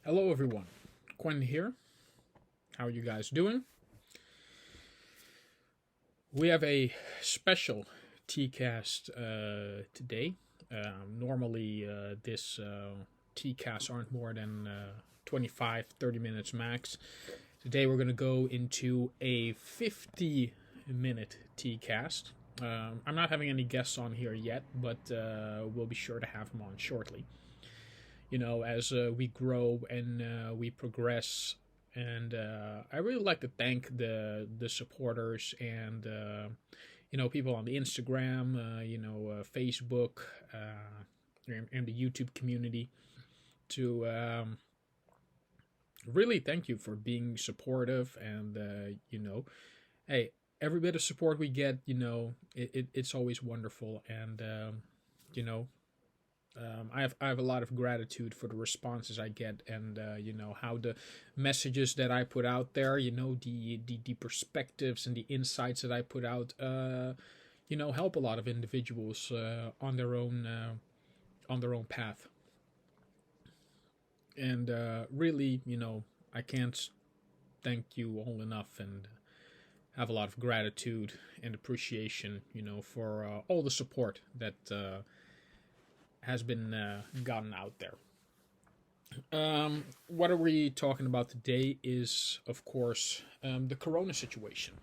Hello, everyone. Quinn here. How are you guys doing? We have a special TCast today. Normally, this TCasts aren't more than 25, 30 minutes max. Today, we're going to go into a 50-minute TCast. I'm not having any guests on here yet, but we'll be sure to have them on shortly. As we grow and we progress. And I really like to thank the supporters and people on the Instagram, Facebook, and the YouTube community to really thank you for being supportive and hey, every bit of support we get, it's always wonderful and you know I have a lot of gratitude for the responses I get, and how the messages that I put out there, the perspectives and the insights that I put out, help a lot of individuals on their own path. And really, I can't thank you all enough, and have a lot of gratitude and appreciation, for all the support that has been gotten out there. What are we talking about today is, of course, the corona situation.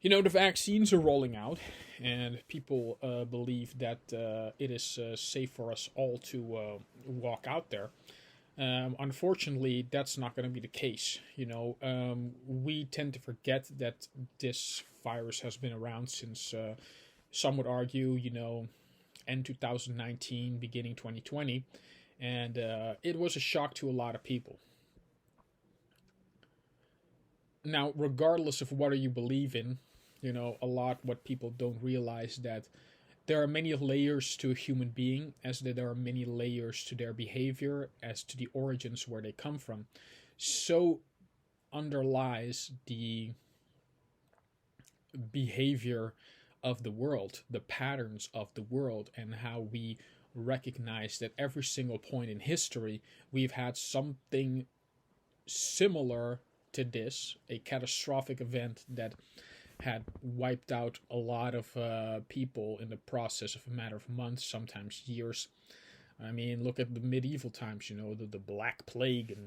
The vaccines are rolling out, and people believe that it is safe for us all to walk out there. Unfortunately, that's not going to be the case. We tend to forget that this virus has been around since, some would argue, end 2019, beginning 2020, and it was a shock to a lot of people. Now, regardless of what you believe in, a lot what people don't realize that there are many layers to a human being, as there are many layers to their behavior, as to the origins where they come from. So underlies the behavior of the world, the patterns of the world, and how we recognize that every single point in history we've had something similar to this, a catastrophic event that had wiped out a lot of people in the process of a matter of months, sometimes years. I mean, look at the medieval times, the Black Plague,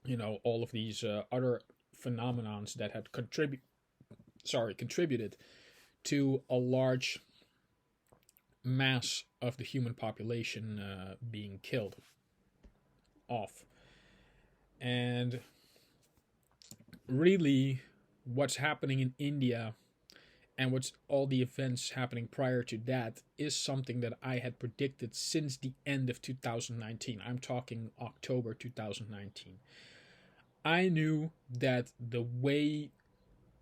and all of these other phenomenons that had contributed to a large mass of the human population being killed off. And really, what's happening in India and what's all the events happening prior to that is something that I had predicted since the end of 2019. I'm talking October 2019. I knew that the way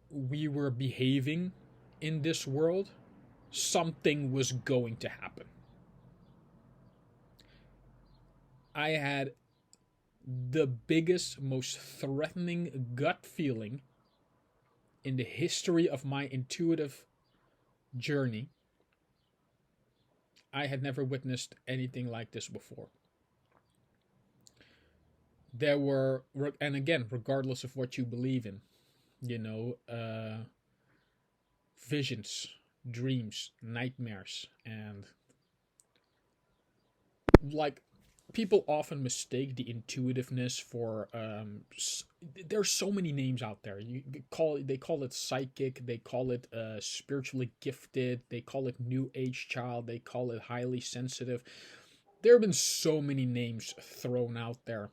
we were behaving in this world, something was going to happen. I had the biggest, most threatening gut feeling in the history of my intuitive journey. I had never witnessed anything like this before. There were, and again, regardless of what you believe in, visions, dreams, nightmares, and like people often mistake the intuitiveness for there's so many names out there. They call it psychic, they call it spiritually gifted, they call it new age child, they call it highly sensitive. There have been so many names thrown out there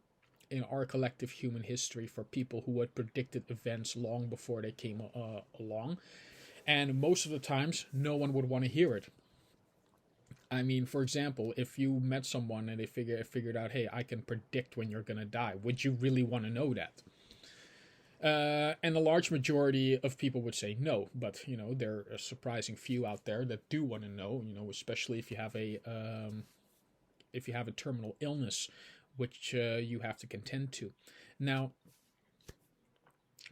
in our collective human history for people who had predicted events long before they came along, and most of the times no one would want to hear it. I mean, for example, if you met someone and they figured out, hey, I can predict when you're gonna die, would you really want to know that? And a large majority of people would say no, but there are a surprising few out there that do want to know. Especially if you have a terminal illness, which you have to contend to. Now,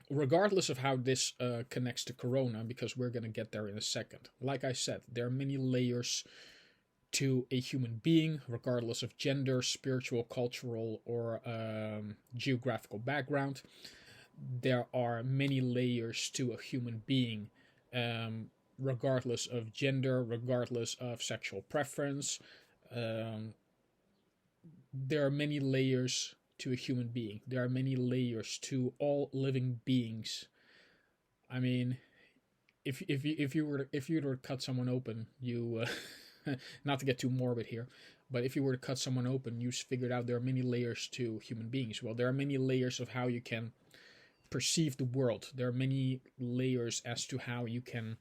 regardless of how this connects to Corona, because we're gonna get there in a second. Like I said, there are many layers to a human being, regardless of gender, spiritual, cultural, or geographical background. There are many layers to a human being, regardless of gender, regardless of sexual preference. Um, there are many layers to a human being. There are many layers to all living beings. I mean, if you were to cut someone open, you not to get too morbid here, but if you were to cut someone open, you figured out there are many layers to human beings. Well, there are many layers of how you can perceive the world. There are many layers as to how you can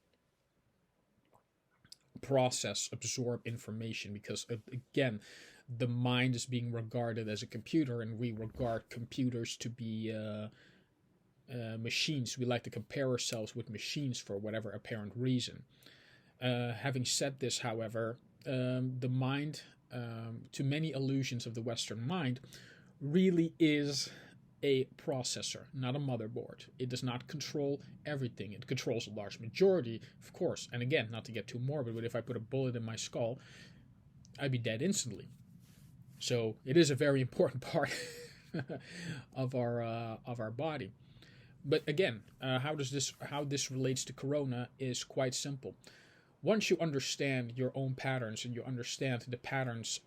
process, absorb information, because again, the mind is being regarded as a computer, and we regard computers to be machines. We like to compare ourselves with machines for whatever apparent reason. Having said this, however, the mind, to many illusions of the Western mind, really is a processor, not a motherboard. It does not control everything. It controls a large majority, of course. And again, not to get too morbid, but if I put a bullet in my skull, I'd be dead instantly. So it is a very important part of our body. But again, how this relates to Corona is quite simple. Once you understand your own patterns, and you understand the patterns,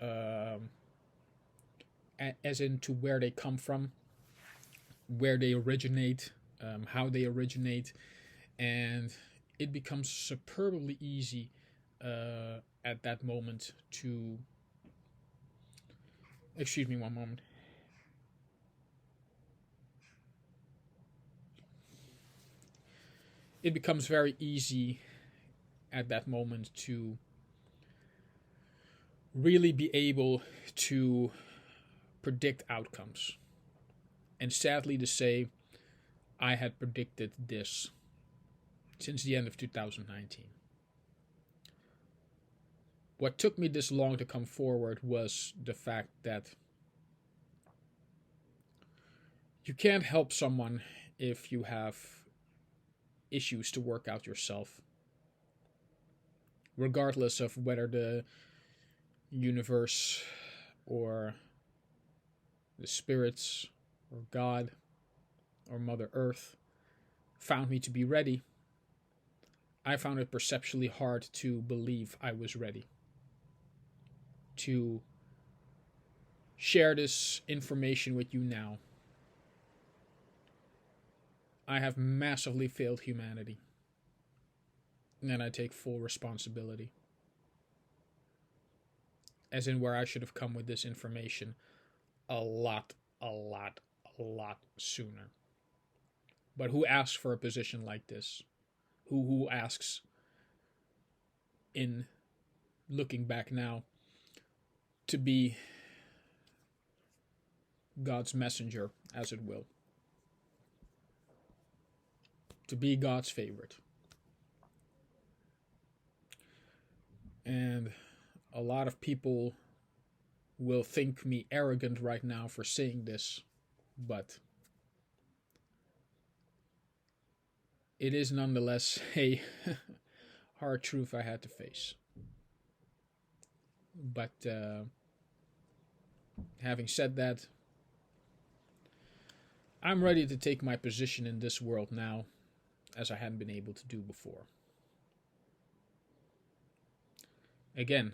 as into where they come from, where they originate, how they originate, and it becomes superbly easy at that moment to. Excuse me one moment. It becomes very easy at that moment to really be able to predict outcomes. And sadly to say, I had predicted this since the end of 2019. What took me this long to come forward was the fact that you can't help someone if you have issues to work out yourself, regardless of whether the universe or the spirits or God or Mother Earth found me to be ready. I found it perceptually hard to believe I was ready to share this information with you now. I have massively failed humanity, and I take full responsibility. As in where I should have come with this information a lot sooner. But who asks for a position like this? Who asks, in looking back now, to be God's messenger, as it will? To be God's favorite. And a lot of people will think me arrogant right now for saying this, but it is nonetheless a hard truth I had to face. But having said that, I'm ready to take my position in this world now, as I hadn't been able to do before. Again,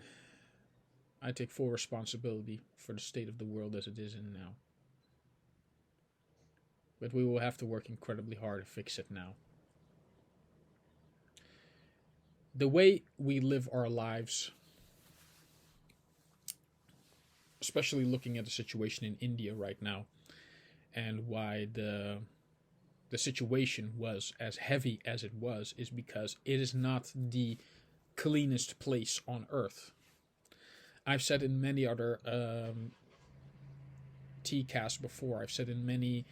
I take full responsibility for the state of the world as it is in now. But we will have to work incredibly hard to fix it now. The way we live our lives, especially looking at the situation in India right now, and why the situation was as heavy as it was, is because it is not the cleanest place on earth. I've said in many other TCasts before. I've said in many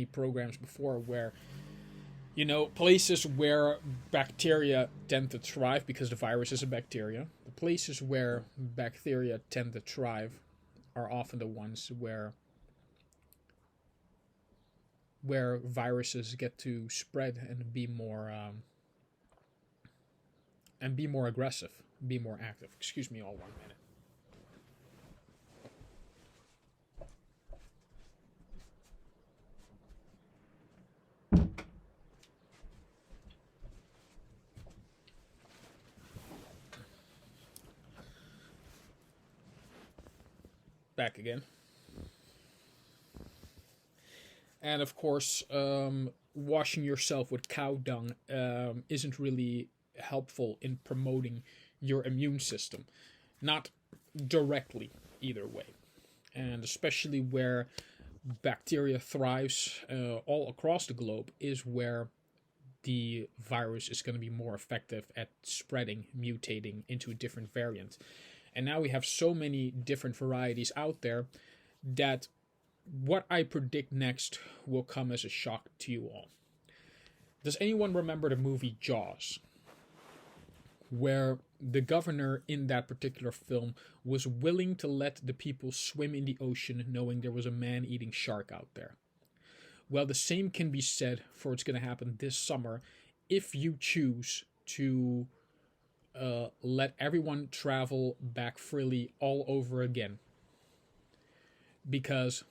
programs before, where places where bacteria tend to thrive, because the virus is a bacteria. The places where bacteria tend to thrive are often the ones where viruses get to spread and be more and be more aggressive, be more active. Excuse me, all 1 minute. Back again. And of course, washing yourself with cow dung isn't really helpful in promoting your immune system. Not directly, either way. And especially where bacteria thrives all across the globe is where the virus is going to be more effective at spreading, mutating into a different variant. And now we have so many different varieties out there that what I predict next will come as a shock to you all. Does anyone remember the movie Jaws? Where the governor in that particular film was willing to let the people swim in the ocean knowing there was a man-eating shark out there. Well, the same can be said for what's going to happen this summer if you choose to let everyone travel back freely all over again. Because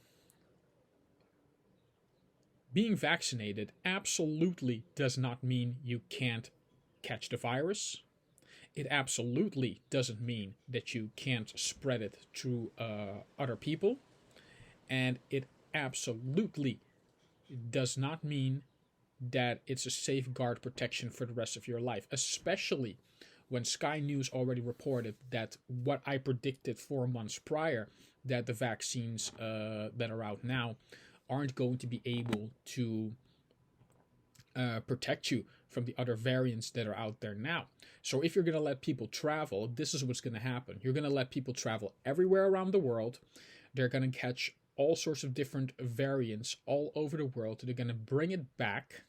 being vaccinated absolutely does not mean you can't catch the virus. It absolutely doesn't mean that you can't spread it to other people. And it absolutely does not mean that it's a safeguard protection for the rest of your life, especially when Sky News already reported that what I predicted 4 months prior, that the vaccines that are out now aren't going to be able to protect you from the other variants that are out there now. So if you're going to let people travel, this is what's going to happen. You're going to let people travel everywhere around the world. They're going to catch all sorts of different variants all over the world. They're going to bring it back.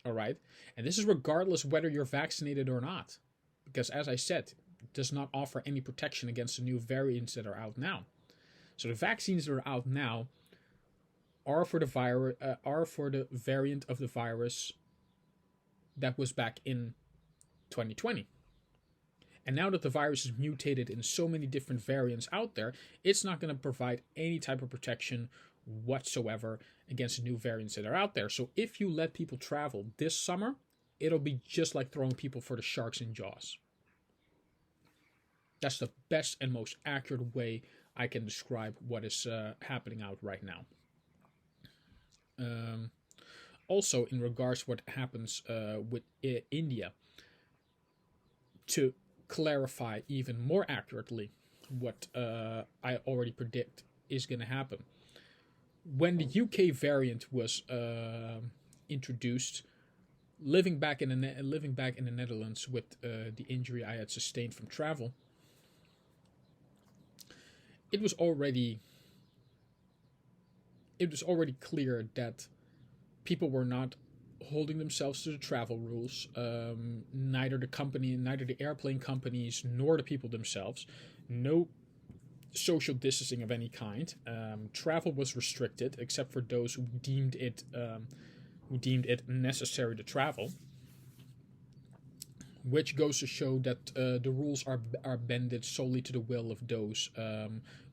All right. And this is regardless whether you're vaccinated or not. Because as I said, it does not offer any protection against the new variants that are out now. So the vaccines that are out now are for the variant of the virus that was back in 2020. And now that the virus is mutated in so many different variants out there, it's not going to provide any type of protection whatsoever against the new variants that are out there. So if you let people travel this summer, it'll be just like throwing people for the sharks in Jaws. That's the best and most accurate way I can describe what is happening out right now. Also, in regards to what happens with India, to clarify even more accurately what I already predict is going to happen. When the UK variant was introduced, living back in the Netherlands with the injury I had sustained from travel, it was already clear that people were not holding themselves to the travel rules. Neither the airplane companies nor the people themselves. No social distancing of any kind. Travel was restricted, except for those who deemed it necessary to travel. Which goes to show that the rules are bended solely to the will of those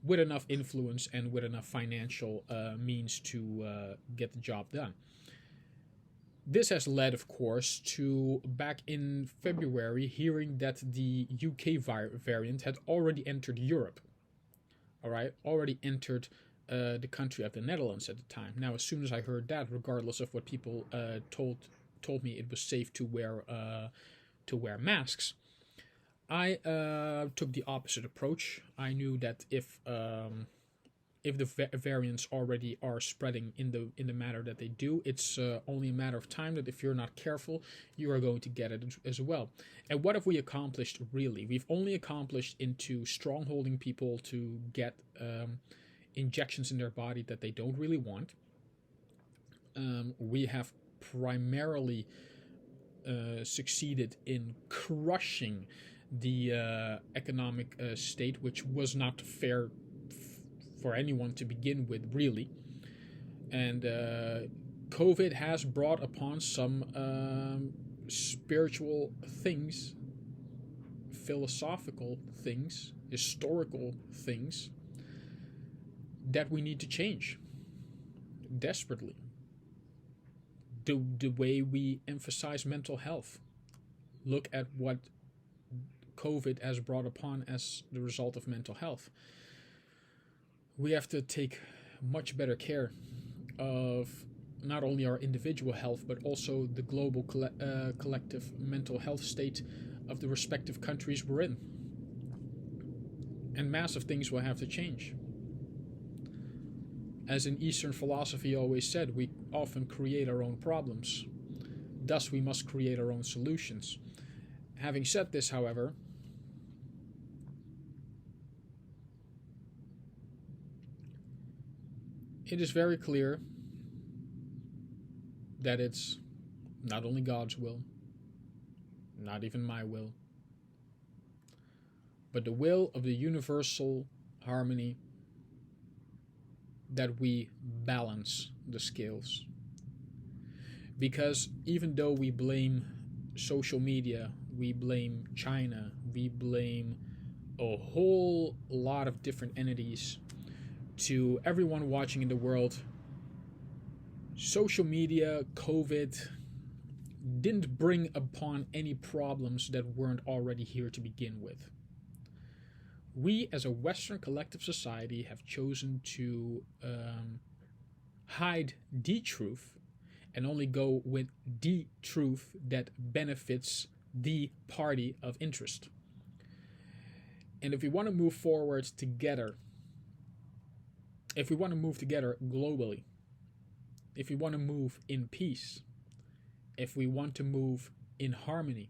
with enough influence and with enough financial means to get the job done. This has led, of course, to back in February hearing that the UK variant had already entered Europe. All right, already entered the country of the Netherlands at the time. Now, as soon as I heard that, regardless of what people told me, it was safe to wear masks, I took the opposite approach. I knew that if the variants already are spreading in the manner that they do, it's only a matter of time that if you're not careful, you are going to get it as well. And what have we accomplished, really? We've only accomplished into strongholding people to get injections in their body that they don't really want. We have primarily succeeded in crushing the economic state, which was not fair for anyone to begin with, really. And COVID has brought upon some spiritual things philosophical things, historical things that we need to change desperately. The way we emphasize mental health. Look at what COVID has brought upon as the result of mental health. We have to take much better care of not only our individual health, but also the global collective mental health state of the respective countries we're in. And massive things will have to change. As in Eastern philosophy always said, we often create our own problems. Thus, we must create our own solutions. Having said this, however, it is very clear that it's not only God's will, not even my will, but the will of the universal harmony that we balance the scales. Because even though we blame social media, we blame China, we blame a whole lot of different entities to everyone watching in the world, social media, COVID, didn't bring upon any problems that weren't already here to begin with. We, as a Western collective society, have chosen to hide the truth and only go with the truth that benefits the party of interest. And if we want to move forward together, if we want to move together globally, if we want to move in peace, if we want to move in harmony,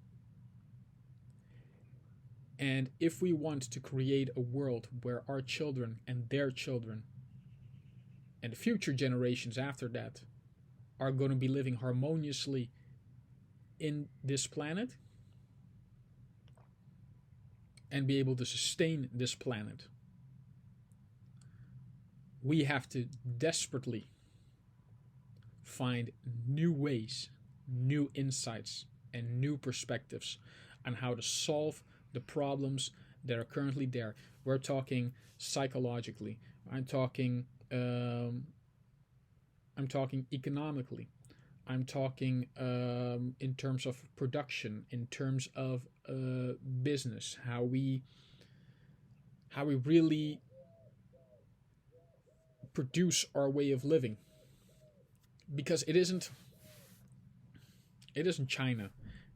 and if we want to create a world where our children and their children and future generations after that are going to be living harmoniously in this planet and be able to sustain this planet, we have to desperately find new ways, new insights, and new perspectives on how to solve the problems that are currently there. We're talking psychologically. I'm talking economically. I'm talking in terms of production, in terms of business, how we really produce our way of living. Because it isn't China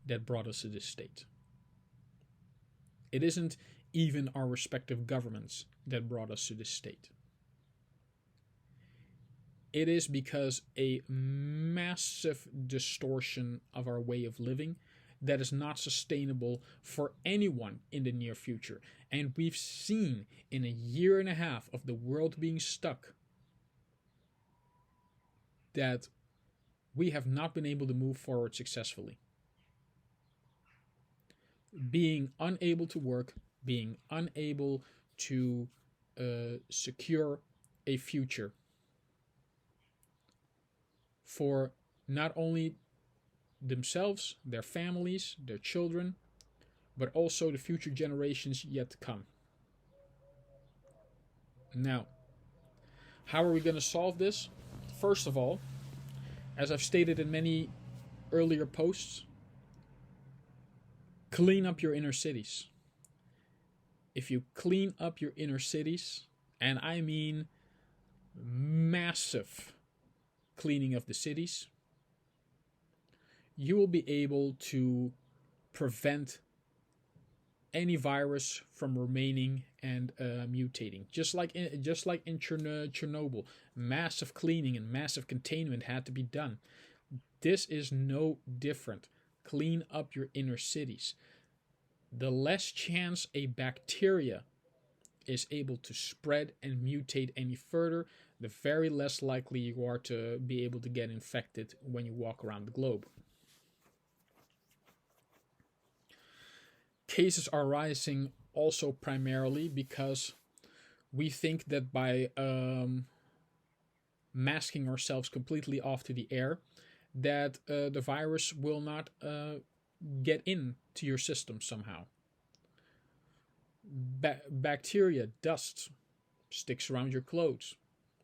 that brought us to this state. It isn't even our respective governments that brought us to this state. It is because a massive distortion of our way of living that is not sustainable for anyone in the near future. And we've seen in a year and a half of the world being stuck that we have not been able to move forward successfully. Being unable to work, being unable to secure a future for not only themselves, their families, their children, but also the future generations yet to come. Now, how are we going to solve this? First of all, as I've stated in many earlier posts, clean up your inner cities. If you clean up your inner cities, and I mean massive cleaning of the cities, you will be able to prevent any virus from remaining and mutating. Just like in Chernobyl, massive cleaning and massive containment had to be done. This is no different. Clean up your inner cities. The less chance a bacteria is able to spread and mutate any further, the very less likely you are to be able to get infected when you walk around the globe. Cases are rising also primarily because we think that by masking ourselves completely off to the air, that the virus will not get into your system somehow. Bacteria, dust, sticks around your clothes.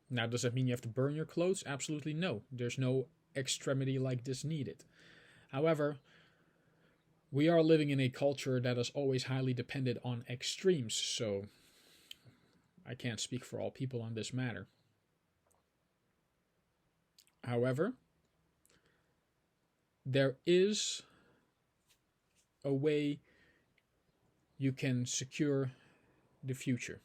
Now, does that mean you have to burn your clothes? Absolutely no. There's no extremity like this needed. However, we are living in a culture that is always highly dependent on extremes, so I can't speak for all people on this matter. However, there is a way you can secure the future.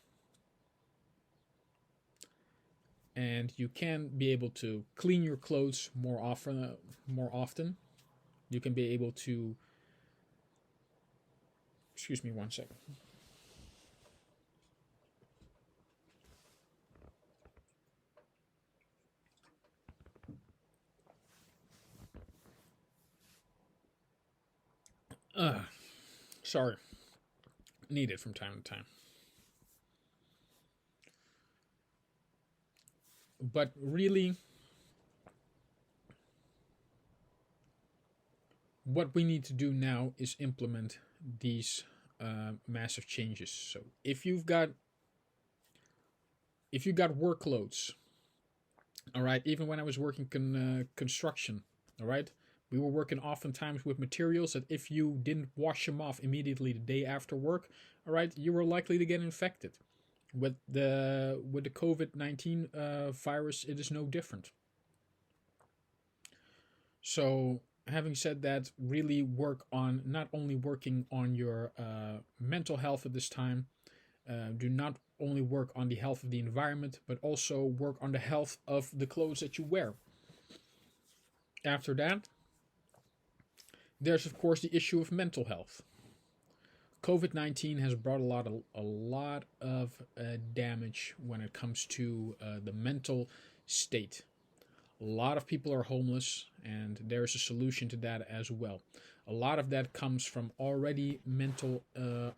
And you can be able to clean your clothes more often. You can be able to, excuse me one second. Sorry. Need it from time to time. But really, what we need to do now is implement these massive changes. So if you got workloads, all right, even when I was working construction, all right, we were working oftentimes with materials that if you didn't wash them off immediately the day after work, all right, you were likely to get infected. With the COVID-19 virus, it is no different. So, having said that, really work on not only working on your mental health at this time. Do not only work on the health of the environment, but also work on the health of the clothes that you wear. After that, there's of course the issue of mental health. COVID-19 has brought a lot of damage when it comes to the mental state. A lot of people are homeless, and there's a solution to that as well. A lot of that comes from already mental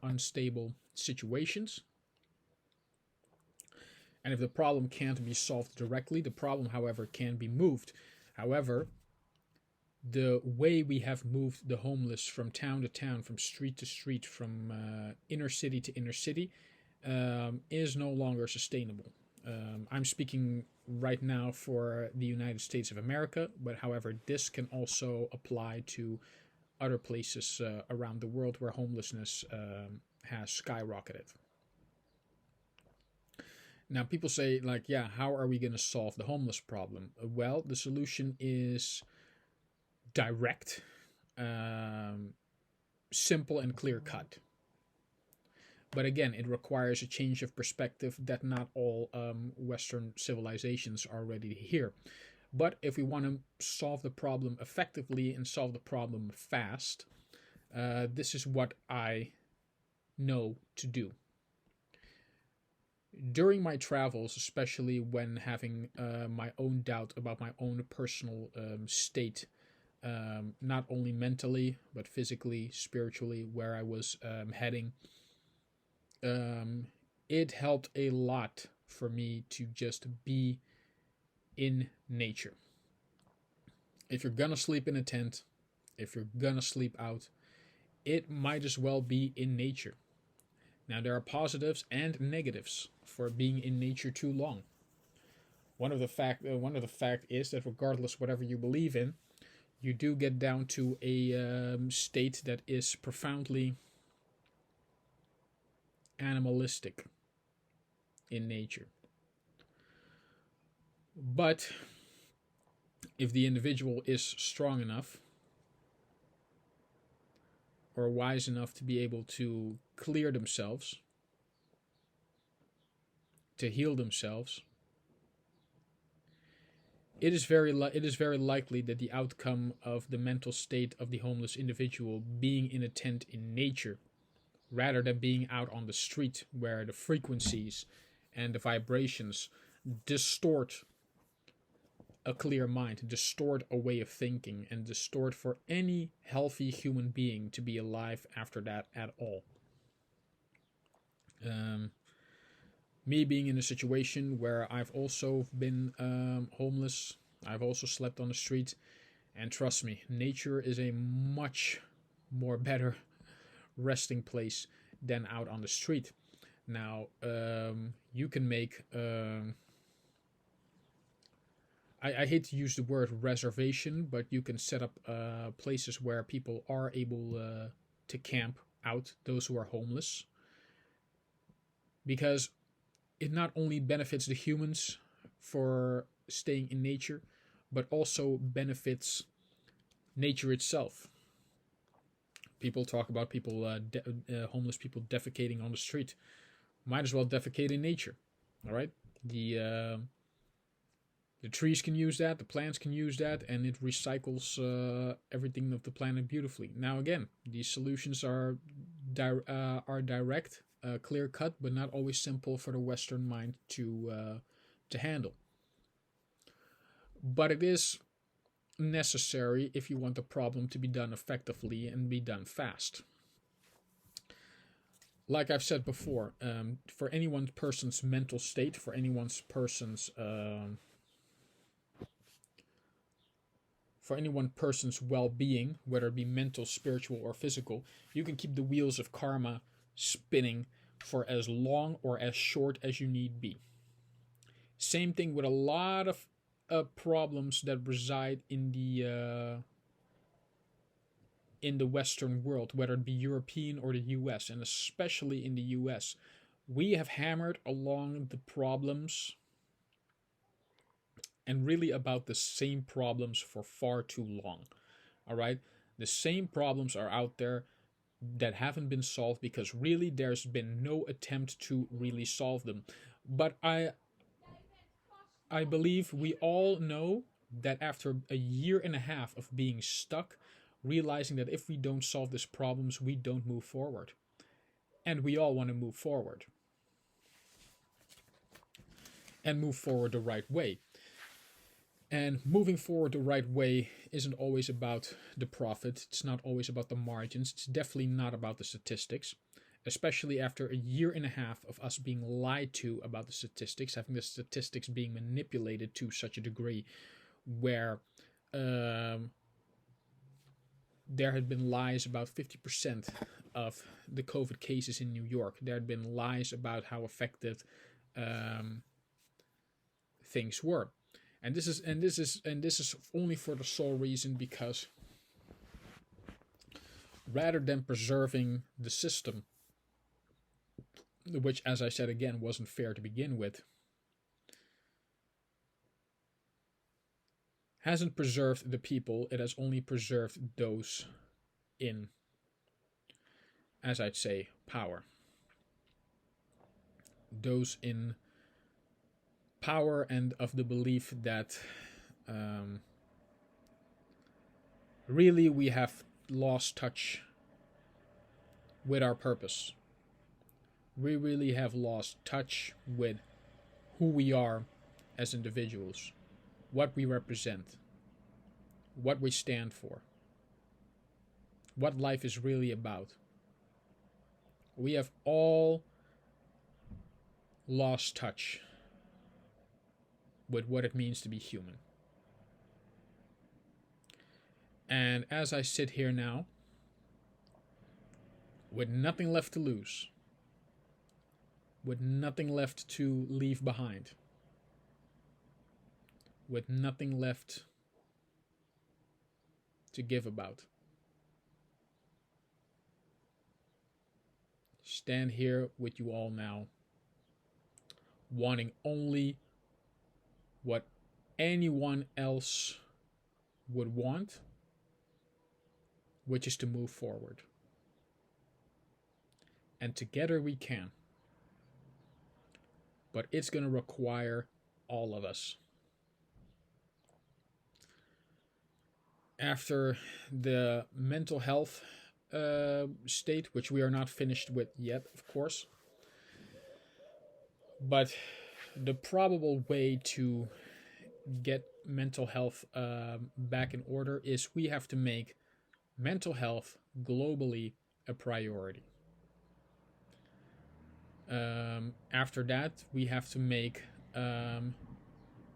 unstable situations. And if the problem can't be solved directly, the problem, however, can be moved. However, the way we have moved the homeless from town to town, from street to street, from inner city to inner city, is no longer sustainable. I'm speaking right now for the United States of America, but however, this can also apply to other places around the world where homelessness has skyrocketed. Now, people say, like, yeah, how are we going to solve the homeless problem? Well, the solution is direct, simple, and clear cut. But again, it requires a change of perspective that not all Western civilizations are ready to hear. But if we want to solve the problem effectively and solve the problem fast, this is what I know to do. During my travels, especially when having my own doubt about my own personal state, not only mentally, but physically, spiritually, where I was heading, it helped a lot for me to just be in nature. If you're gonna sleep in a tent, if you're gonna sleep out, it might as well be in nature. Now, there are positives and negatives for being in nature too long. One of the fact is that regardless whatever you believe in, you do get down to a state that is profoundly animalistic in nature. But if the individual is strong enough or wise enough to be able to clear themselves, to heal themselves, it is very likely that the outcome of the mental state of the homeless individual being in a tent in nature, rather than being out on the street where the frequencies and the vibrations distort a clear mind, distort a way of thinking, and distort for any healthy human being to be alive after that at all. Me being in a situation where I've also been homeless, I've also slept on the street, and trust me, nature is a much more better resting place than out on the street. Now, you can make, I hate to use the word reservation, but you can set up places where people are able to camp out, those who are homeless. Because it not only benefits the humans for staying in nature, but also benefits nature itself. People talk about homeless people defecating on the street. Might as well defecate in nature. All right, the trees can use that, the plants can use that, and it recycles everything of the planet beautifully. Now again, these solutions are direct, clear cut, but not always simple for the Western mind to handle. But it is necessary if you want the problem to be done effectively and be done fast. Like I've said before, for any one person's mental state, for any one person's well-being, whether it be mental, spiritual, or physical, you can keep the wheels of karma spinning for as long or as short as you need be. Same thing with a lot of problems that reside in the Western world, whether it be European or the US, and especially in the US. We have hammered along the problems and really about the same problems for far too long. All right? The same problems are out there that haven't been solved because really there's been no attempt to really solve them. But I believe we all know that after a year and a half of being stuck, realizing that if we don't solve these problems, we don't move forward. And we all want to move forward. And move forward the right way. And moving forward the right way isn't always about the profit. It's not always about the margins. It's definitely not about the statistics. Especially after a year and a half of us being lied to about the statistics, having the statistics being manipulated to such a degree where there had been lies about 50% of the COVID cases in New York. There had been lies about how effective things were. And this is only for the sole reason because rather than preserving the system, which, as I said again, wasn't fair to begin with, hasn't preserved the people, it has only preserved those in, as I'd say, power. Those in power and of the belief that really we have lost touch with our purpose. We really have lost touch with who we are as individuals, what we represent, what we stand for, what life is really about. We have all lost touch with what it means to be human. And as I sit here now, with nothing left to lose, with nothing left to leave behind, with nothing left to give about, stand here with you all now, wanting only what anyone else would want, which is to move forward. And together we can. But it's going to require all of us. After the mental health state, which we are not finished with yet, of course, but the probable way to get mental health back in order is we have to make mental health globally a priority. After that, we have to make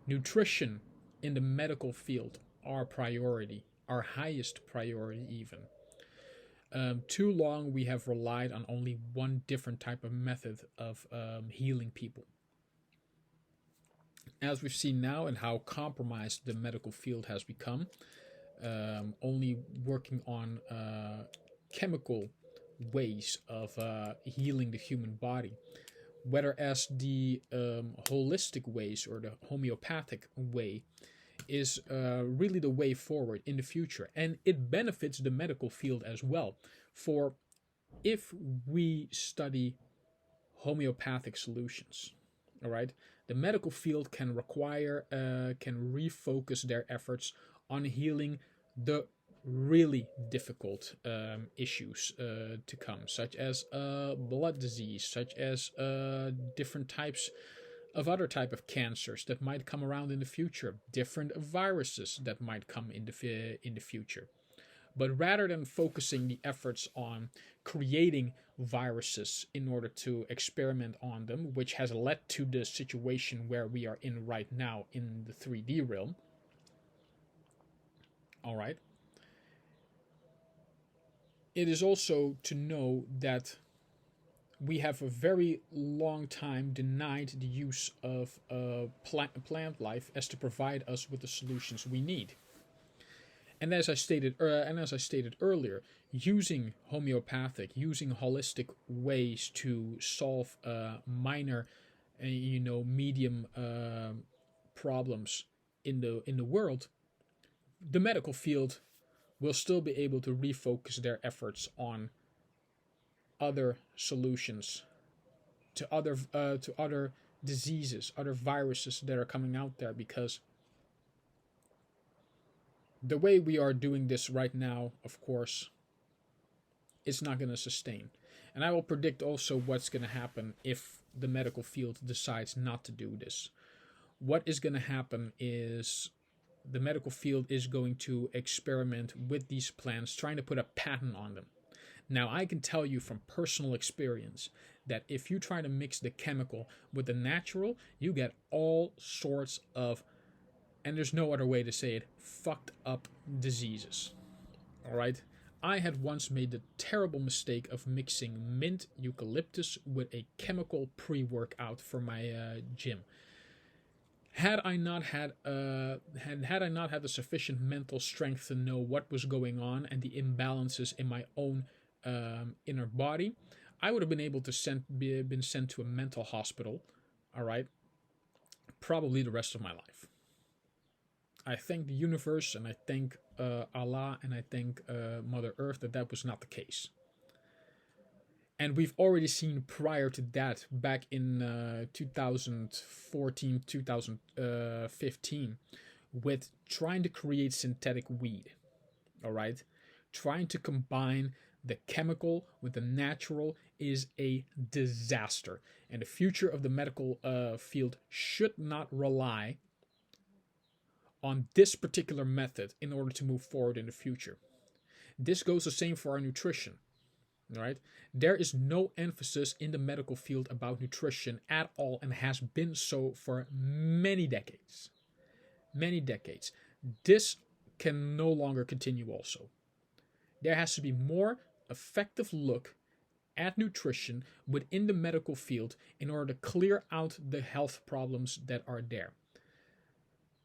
nutrition in the medical field our priority, our highest priority even. Too long we have relied on only one different type of method of healing people. As we've seen now and how compromised the medical field has become, only working on chemical ways of healing the human body, whether as the holistic ways or the homeopathic way is really the way forward in the future. And it benefits the medical field as well. For if we study homeopathic solutions, all right, the medical field can refocus their efforts on healing the really difficult issues to come, such as blood disease, such as different types of other type of cancers that might come around in the future, different viruses that might come in the future. But rather than focusing the efforts on creating viruses in order to experiment on them, which has led to the situation where we are in right now in the 3D realm, all right, it is also to know that we have a very long time denied the use of plant life as to provide us with the solutions we need. And as I stated earlier, using homeopathic, using holistic ways to solve minor, medium problems in the world, the medical field will still be able to refocus their efforts on other solutions to other diseases, other viruses that are coming out there, because the way we are doing this right now, of course, it's not going to sustain. And I will predict also what's going to happen if the medical field decides not to do this. What is going to happen is the medical field is going to experiment with these plants, trying to put a patent on them. Now, I can tell you from personal experience that if you try to mix the chemical with the natural, you get all sorts of, and there's no other way to say it, fucked up diseases. All right? I had once made the terrible mistake of mixing mint eucalyptus with a chemical pre-workout for my gym. Had I not had the sufficient mental strength to know what was going on and the imbalances in my own inner body, I would have been able to been sent to a mental hospital. All right, probably the rest of my life. I thank the universe and I thank Allah and I thank Mother Earth that was not the case. And we've already seen prior to that, back in 2014, 2015, with trying to create synthetic weed. All right? Trying to combine the chemical with the natural is a disaster. And the future of the medical field should not rely on this particular method in order to move forward in the future. This goes the same for our nutrition. Right? There is no emphasis in the medical field about nutrition at all, and has been so for many decades. Many decades. This can no longer continue also. There has to be more effective look at nutrition within the medical field in order to clear out the health problems that are there.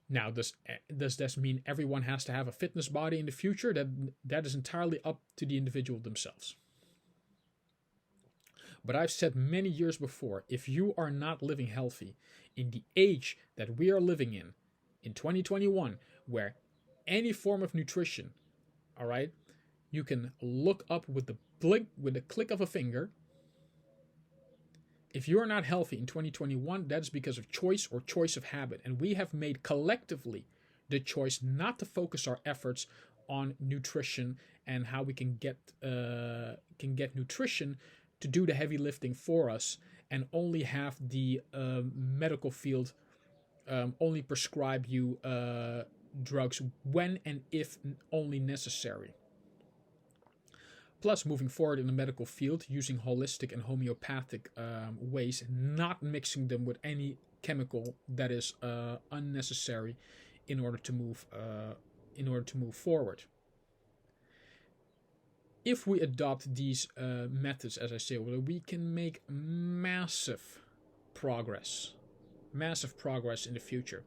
Now, does this mean everyone has to have a fitness body in the future? That is entirely up to the individual themselves. But I've said many years before, if you are not living healthy in the age that we are living in 2021, where any form of nutrition, all right, you can look up with the click of a finger. If you are not healthy in 2021, that's because of choice or choice of habit. And we have made collectively the choice not to focus our efforts on nutrition and how we can get nutrition to do the heavy lifting for us, and only have the medical field only prescribe you drugs when and if only necessary. Plus, moving forward in the medical field, using holistic and homeopathic ways, not mixing them with any chemical that is unnecessary in order to move forward. if we adopt these methods, as I say, we can make massive progress in the future,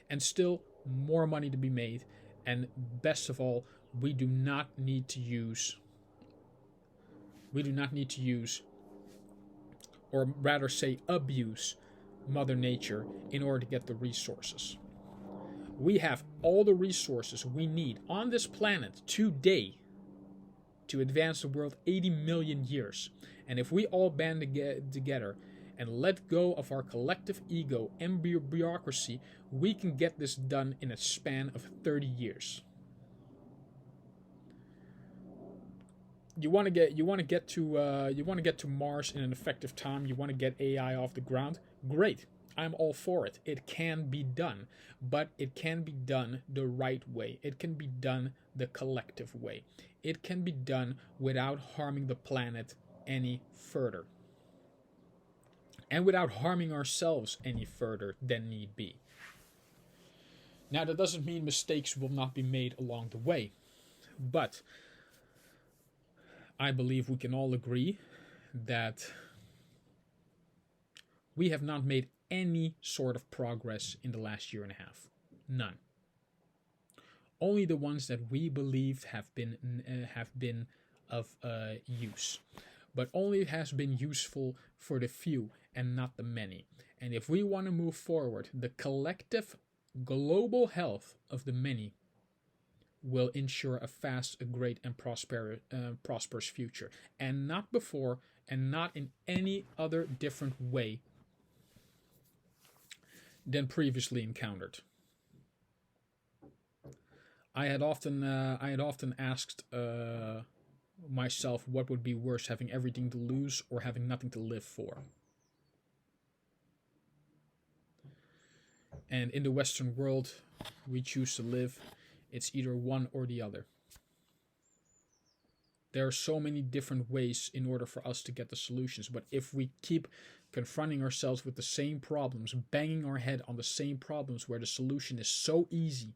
and still more money to be made. And best of all, we do not need to use, or rather say abuse, Mother Nature in order to get the resources. We have all the resources we need on this planet today to advance the world 80 million years. And if we all band together and let go of our collective ego and bureaucracy, we can get this done in a span of 30 years. You want to get to Mars in an effective time. You want to get AI off the ground. Great. I'm all for it. It can be done, but it can be done the right way. It can be done the collective way. It can be done without harming the planet any further, and without harming ourselves any further than need be. Now, that doesn't mean mistakes will not be made along the way, but I believe we can all agree that we have not made any sort of progress in the last year and a half. None. Only the ones that we believed have been of use, but only has been useful for the few and not the many. And if we want to move forward, the collective global health of the many will ensure a fast, a great, and prosperous future, and not before, and not in any other different way than previously encountered. I had often asked myself what would be worse, having everything to lose or having nothing to live for. And in the Western world, we choose to live. It's either one or the other. There are so many different ways in order for us to get the solutions, but if we keep confronting ourselves with the same problems, banging our head on the same problems where the solution is so easy,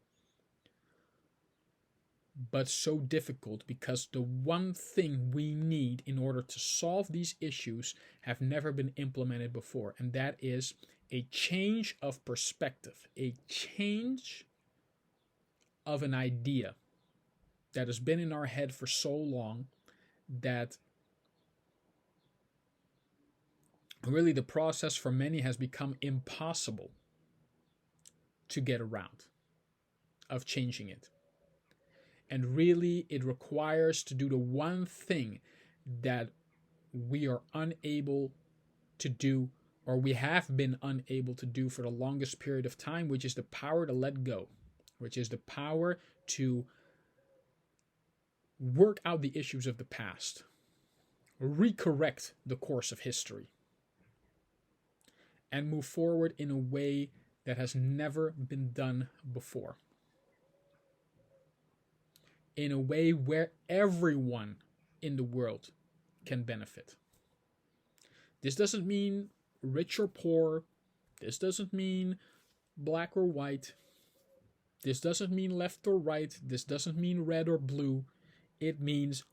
but so difficult, because the one thing we need in order to solve these issues have never been implemented before, and that is a change of perspective, a change of an idea that has been in our head for so long that really the process for many has become impossible to get around, of changing it. And really, it requires to do the one thing that we are unable to do, or we have been unable to do for the longest period of time, which is the power to let go, which is the power to work out the issues of the past, recorrect the course of history, and move forward in a way that has never been done before. In a way where everyone in the world can benefit. This doesn't mean rich or poor. This doesn't mean black or white. This doesn't mean left or right. This doesn't mean red or blue. It means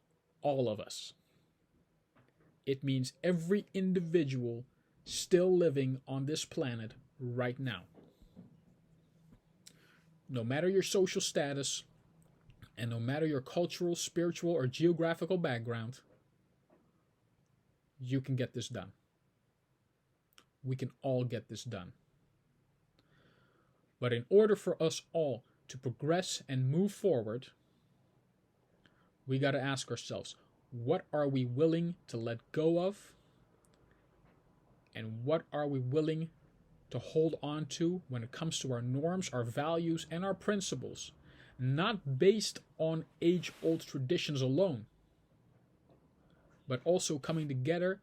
all of us. It means every individual still living on this planet right now. No matter your social status, and no matter your cultural, spiritual, or geographical background, you can get this done. We can all get this done. But in order for us all to progress and move forward, we got to ask ourselves, what are we willing to let go of? And what are we willing to hold on to when it comes to our norms, our values, and our principles? Not based on age-old traditions alone, but also coming together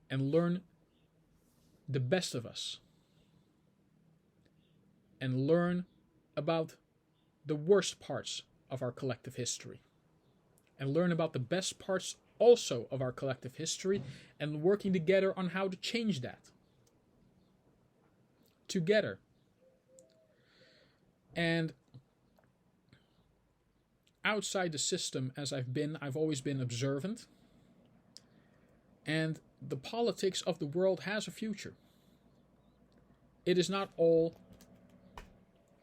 and learn the best of us, and learn about the worst parts of our collective history, and learn about the best parts also of our collective history, and working together on how to change that together. And outside the system as I've always been observant. And the politics of the world has a future. It is not all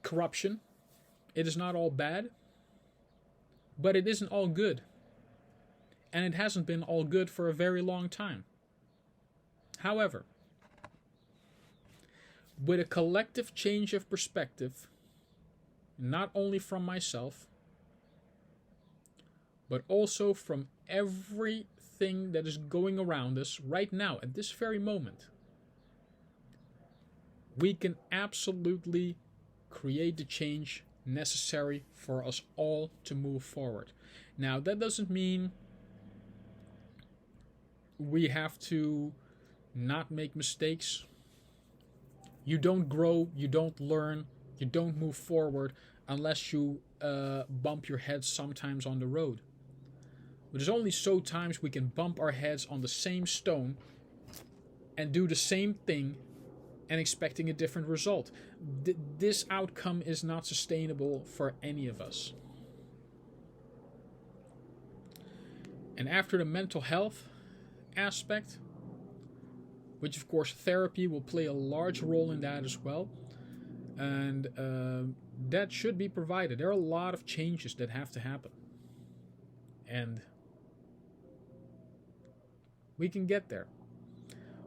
corruption. It is not all bad. But it isn't all good. And it hasn't been all good for a very long time. However, with a collective change of perspective, not only from myself, but also from everything that is going around us right now, at this very moment, we can absolutely create the change necessary for us all to move forward. Now, that doesn't mean we have to not make mistakes. You don't grow, you don't learn, you don't move forward unless you bump your head sometimes on the road. But there's only so times we can bump our heads on the same stone and do the same thing and expecting a different result. This outcome is not sustainable for any of us. And after the mental health aspect, which of course therapy will play a large role in that as well, and that should be provided. There are a lot of changes that have to happen, and we can get there.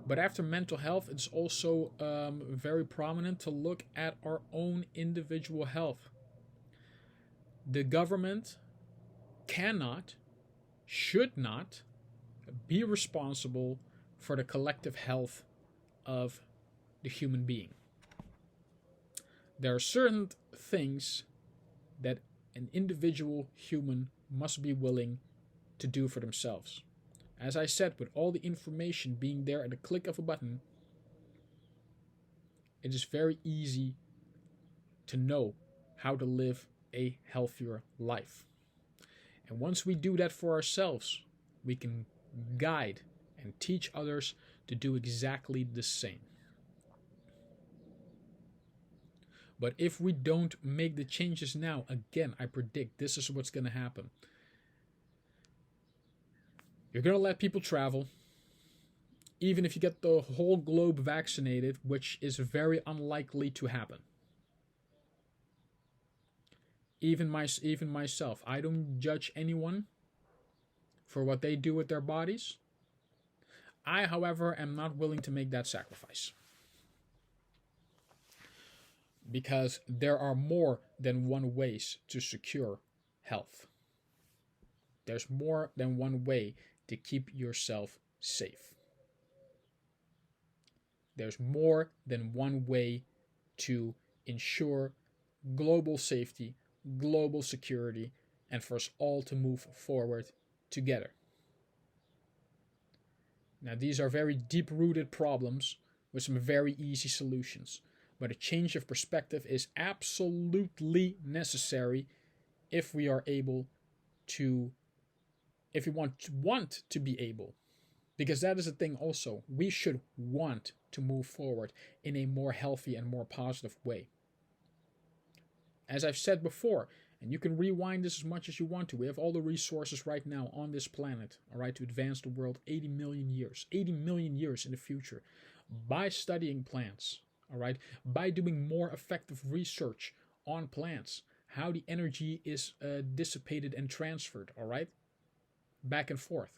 But after mental health, it's also very prominent to look at our own individual health. The government cannot, should not, be responsible for the collective health of the human being. There are certain things that an individual human must be willing to do for themselves. As I said, with all the information being there at the click of a button, it is very easy to know how to live a healthier life. And once we do that for ourselves, we can guide and teach others to do exactly the same. But if we don't make the changes now, again, I predict this is what's going to happen. You're going to let people travel, even if you get the whole globe vaccinated, which is very unlikely to happen. Even myself, I don't judge anyone for what they do with their bodies. I, however, am not willing to make that sacrifice. Because there are more than one ways to secure health. There's more than one way to keep yourself safe. There's more than one way to ensure global safety, global security, and for us all to move forward together. Now, these are very deep-rooted problems with some very easy solutions. But a change of perspective is absolutely necessary if we are able to, if we want to be able. Because that is the thing also. We should want to move forward in a more healthy and more positive way. As I've said before, and you can rewind this as much as you want to, we have all the resources right now on this planet, all right, to advance the world 80 million years in the future by studying plants, all right, by doing more effective research on plants, how the energy is dissipated and transferred, all right, back and forth.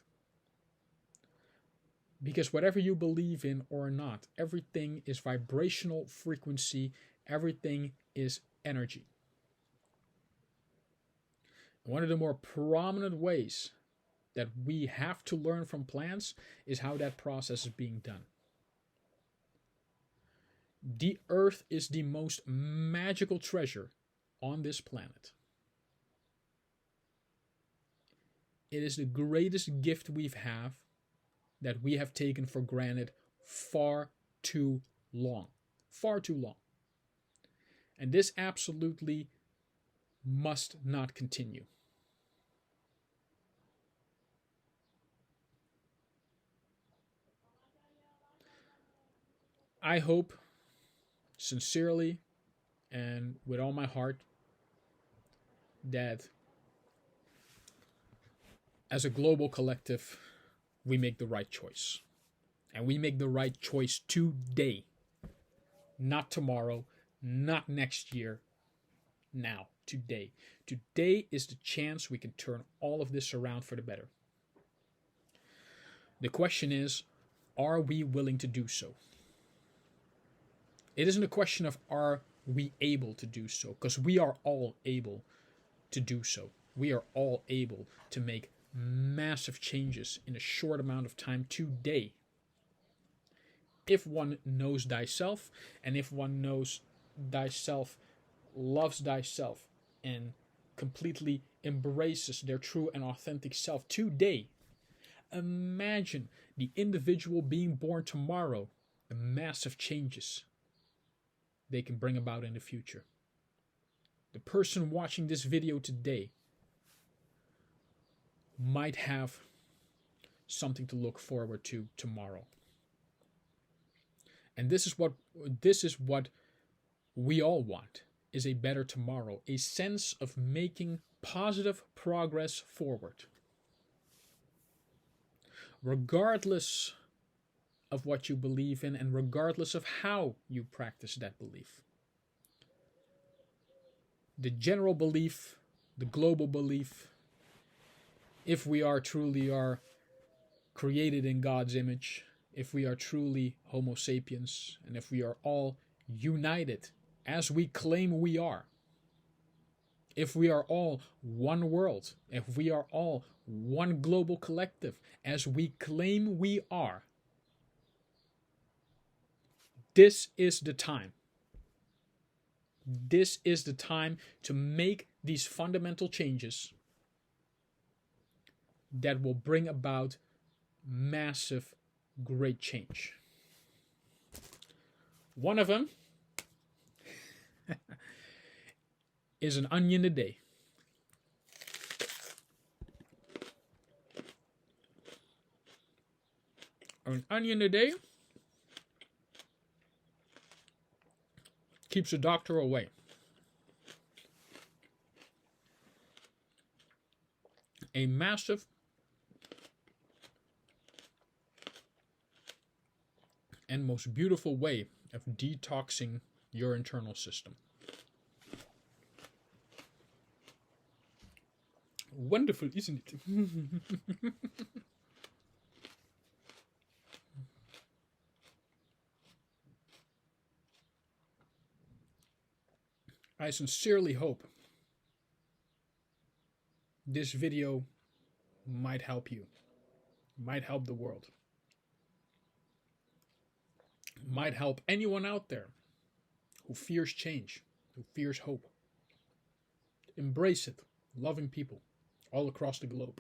Because whatever you believe in or not, everything is vibrational frequency, everything is energy. One of the more prominent ways that we have to learn from plants is how that process is being done. The earth is the most magical treasure on this planet. It is the greatest gift we have that we have taken for granted far too long. Far too long. And this absolutely must not continue. I hope, sincerely and with all my heart, that As a global collective, we make the right choice. And we make the right choice today. Not tomorrow, not next year, now, today. Today is the chance we can turn all of this around for the better. The question is, are we willing to do so? It isn't a question of are we able to do so, because we are all able to do so. We are all able to make massive changes in a short amount of time today. If one knows thyself, and if one knows thyself, loves thyself, and completely embraces their true and authentic self today, imagine the individual being born tomorrow, the massive changes they can bring about in the future. The person watching this video today might have something to look forward to tomorrow. And this is what we all want, is a better tomorrow, a sense of making positive progress forward. Regardless of what you believe in and regardless of how you practice that belief. The general belief, the global belief, if we are truly created in God's image, if we are truly Homo sapiens, and if we are all united as we claim we are, if we are all one world, if we are all one global collective, as we claim we are, this is the time. This is the time to make these fundamental changes that will bring about massive, great change. One of them is an onion a day. An onion a day keeps the doctor away. A massive and most beautiful way of detoxing your internal system. Wonderful, isn't it? I sincerely hope this video might help you, might help the world, might help anyone out there who fears change, who fears hope. Embrace it, loving people all across the globe.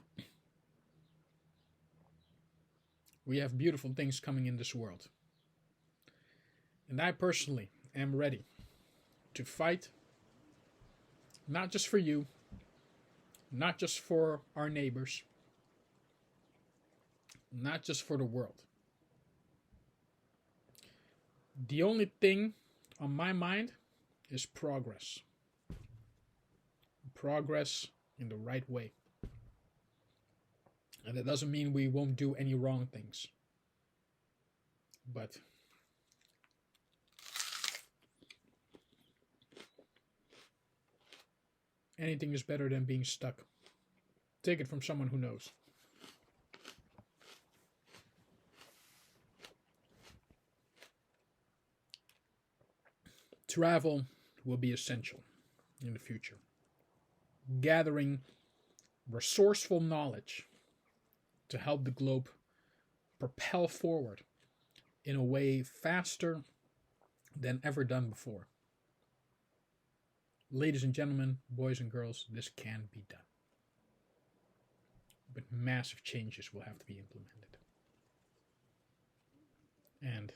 We have beautiful things coming in this world. And I personally am ready to fight, not just for you, not just for our neighbors, not just for the world. The only thing on my mind is progress. Progress in the right way. And that doesn't mean we won't do any wrong things. But anything is better than being stuck. Take it from someone who knows. Travel will be essential in the future. Gathering resourceful knowledge to help the globe propel forward in a way faster than ever done before. Ladies and gentlemen, boys and girls, this can be done. But massive changes will have to be implemented. And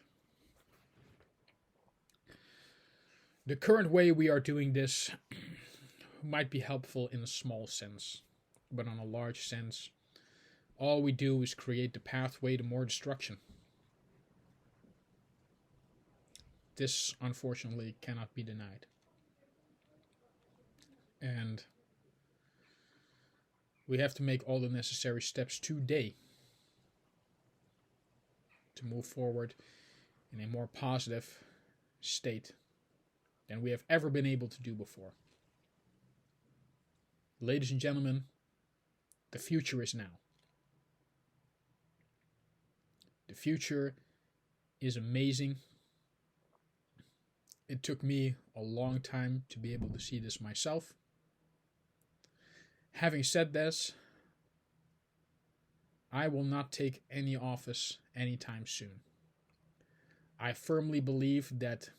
the current way we are doing this might be helpful in a small sense, but on a large sense, all we do is create the pathway to more destruction. This, unfortunately, cannot be denied. And We have to make all the necessary steps today to move forward in a more positive state than we have ever been able to do before. Ladies and gentlemen, the future is now. The future is amazing. It took me a long time to be able to see this myself. Having said this, I will not take any office anytime soon. I firmly believe that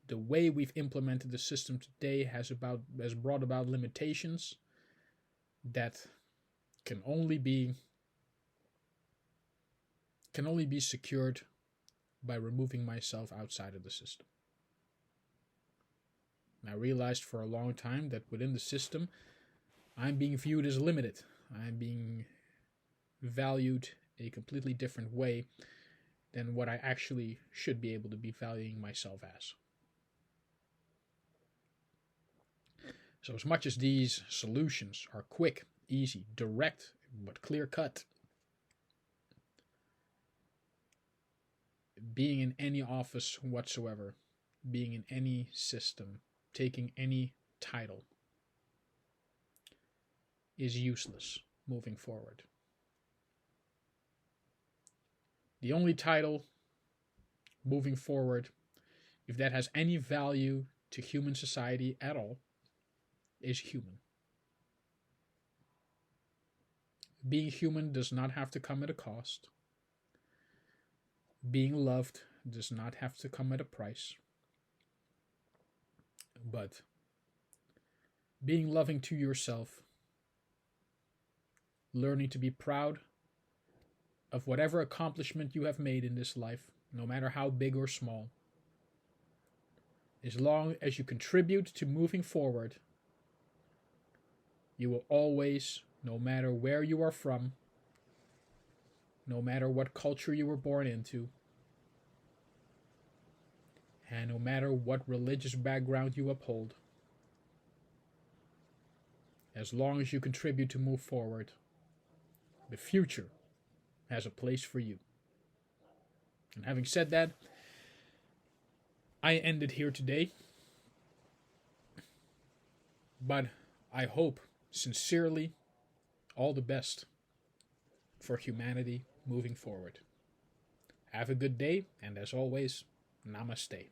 the way we've implemented the system today has brought about limitations that can only be secured by removing myself outside of the system. And I realized for a long time that within the system, I'm being viewed as limited. I'm being valued a completely different way than what I actually should be able to be valuing myself as. So as much as these solutions are quick, easy, direct, but clear-cut, being in any office whatsoever, being in any system, taking any title, is useless moving forward. The only title moving forward, if that has any value to human society at all, is human. Being human does not have to come at a cost. Being loved does not have to come at a price. But being loving to yourself, learning to be proud of whatever accomplishment you have made in this life, no matter how big or small, as long as you contribute to moving forward, you will always, no matter where you are from, no matter what culture you were born into, and no matter what religious background you uphold, as long as you contribute to move forward, the future has a place for you. And having said that, I end it here today. But I hope sincerely all the best for humanity moving forward. Have a good day, and as always, namaste.